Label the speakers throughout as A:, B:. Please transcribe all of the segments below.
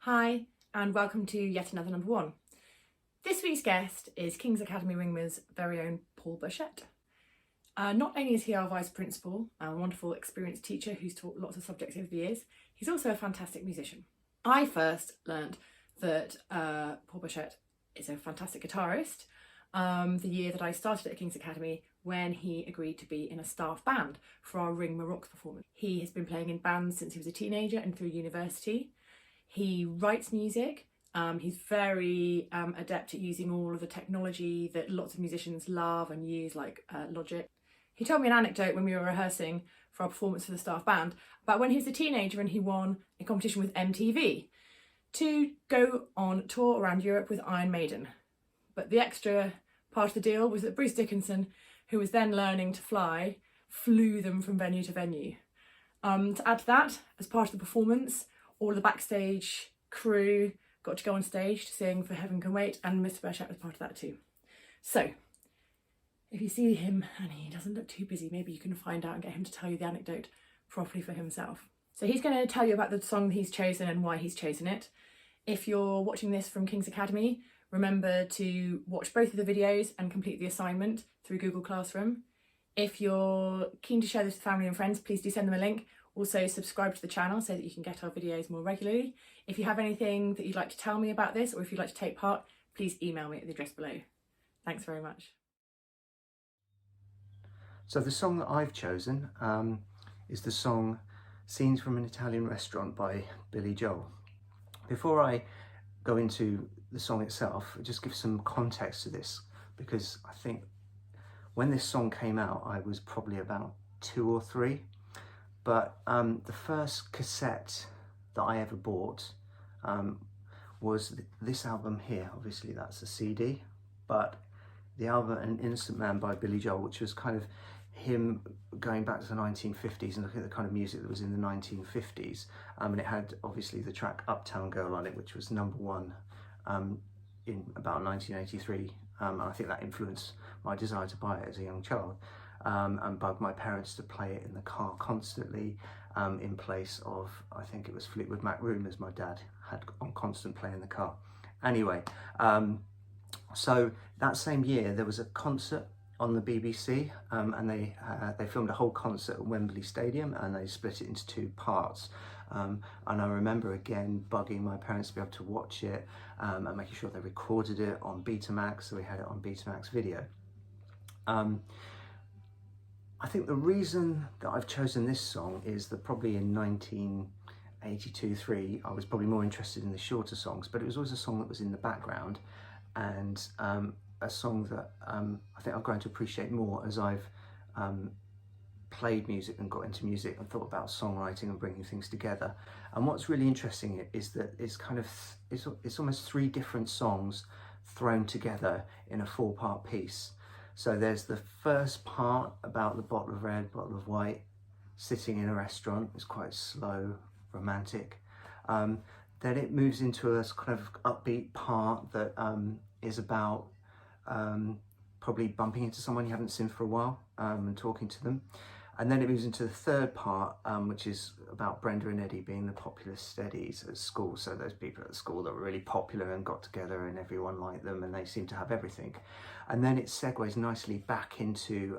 A: Hi, and welcome to yet another number one. This week's guest is King's Academy Ringmer's very own Paul Burchett. Not only is he our vice principal, a wonderful experienced teacher who's taught lots of subjects over the years, he's also a fantastic musician. I first learned that Paul Burchett is a fantastic guitarist the year that I started at King's Academy, when he agreed to be in a staff band for our Ringmer Rocks performance. He has been playing in bands since he was a teenager and through university. He writes music. He's very adept at using all of the technology that lots of musicians love and use, like Logic. He told me an anecdote when we were rehearsing for our performance for the staff band about when he was a teenager and he won a competition with MTV to go on tour around Europe with Iron Maiden. But the extra part of the deal was that Bruce Dickinson, who was then learning to fly, flew them from venue to venue. To add to that, as part of the performance, all of the backstage crew got to go on stage to sing For Heaven Can Wait, and Mr. Burchett was part of that too. So, if you see him and he doesn't look too busy, maybe you can find out and get him to tell you the anecdote properly for himself. So he's going to tell you about the song he's chosen and why he's chosen it. If you're watching this from King's Academy, remember to watch both of the videos and complete the assignment through Google Classroom. If you're keen to share this with family and friends, please do send them a link. Also subscribe to the channel so that you can get our videos more regularly. If you have anything that you'd like to tell me about this, or if you'd like to take part, please email me at the address below. Thanks very much.
B: So the song that I've chosen is the song Scenes from an Italian Restaurant by Billy Joel. Before I go into the song itself, I'll just give some context to this, because I think when this song came out, I was probably about 2 or 3. But the first cassette that I ever bought was this album here. Obviously that's a CD, but the album An Innocent Man by Billy Joel, which was kind of him going back to the 1950s and looking at the kind of music that was in the 1950s. And it had obviously the track Uptown Girl on it, which was #1 in about 1983. And I think that influenced my desire to buy it as a young child. And bugged my parents to play it in the car constantly, in place of, I think it was Fleetwood Mac Rumours my dad had on constant play in the car. Anyway, so that same year there was a concert on the BBC, and they filmed a whole concert at Wembley Stadium, and they split it into 2 parts. And I remember again bugging my parents to be able to watch it, and making sure they recorded it on Betamax, so we had it on Betamax video. I think the reason that I've chosen this song is that probably in 1982-3 I was probably more interested in the shorter songs, but it was always a song that was in the background, and a song that I think I've grown to appreciate more as I've played music and got into music and thought about songwriting and bringing things together. And what's really interesting is that it's almost 3 different songs thrown together in a 4-part piece. So there's the first part about the bottle of red, bottle of white, sitting in a restaurant. It's quite slow, romantic. Then it moves into a kind of upbeat part that is about probably bumping into someone you haven't seen for a while, and talking to them. And then it moves into the 3rd part, which is about Brenda and Eddie being the popular steadies at school. So those people at school that were really popular and got together and everyone liked them and they seemed to have everything. And then it segues nicely back into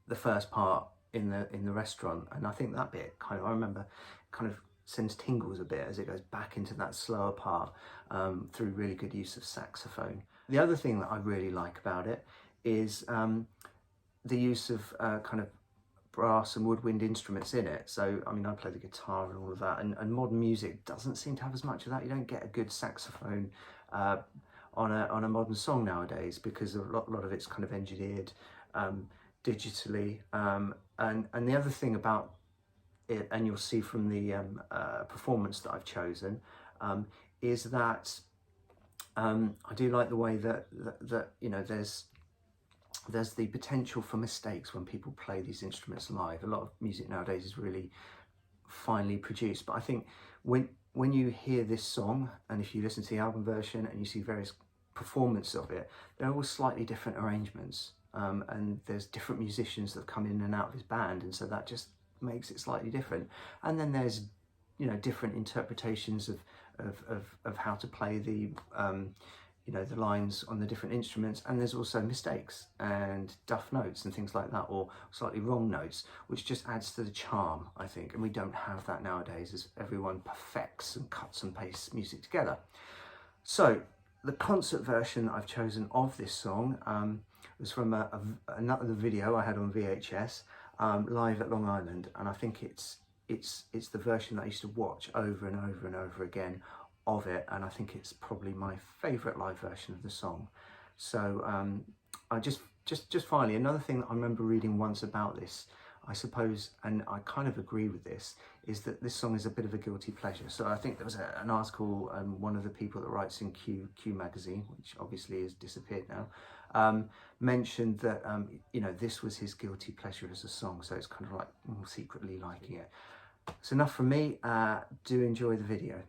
B: the first part in the restaurant. And I think that bit I remember sends tingles a bit as it goes back into that slower part, through really good use of saxophone. The other thing that I really like about it is the use of kind of brass and woodwind instruments in it. So, I mean, I play the guitar and all of that, and modern music doesn't seem to have as much of that. You don't get a good saxophone on a modern song nowadays, because a lot of it's kind of engineered digitally. And the other thing about it, and you'll see from the performance that I've chosen, is that I do like the way that you know, there's the potential for mistakes when people play these instruments live. A lot of music nowadays is really finely produced, but I think when you hear this song, and if you listen to the album version and you see various performances of it, they're all slightly different arrangements, and there's different musicians that come in and out of his band, and so that just makes it slightly different. And then there's you know, different interpretations of how to play the you know, the lines on the different instruments, and there's also mistakes and duff notes and things like that, or slightly wrong notes, which just adds to the charm, I think, and we don't have that nowadays, as everyone perfects and cuts and pastes music together. So the concert version that I've chosen of this song was from another video I had on VHS, live at Long Island, and I think it's the version that I used to watch over and over and over again of it, and I think it's probably my favourite live version of the song. So I just finally, another thing that I remember reading once about this, I suppose, and I kind of agree with this, is that this song is a bit of a guilty pleasure. So I think there was an article, one of the people that writes in Q magazine, which obviously has disappeared now, mentioned that you know, this was his guilty pleasure as a song, so it's kind of like secretly liking it. It's enough from me. Do enjoy the video.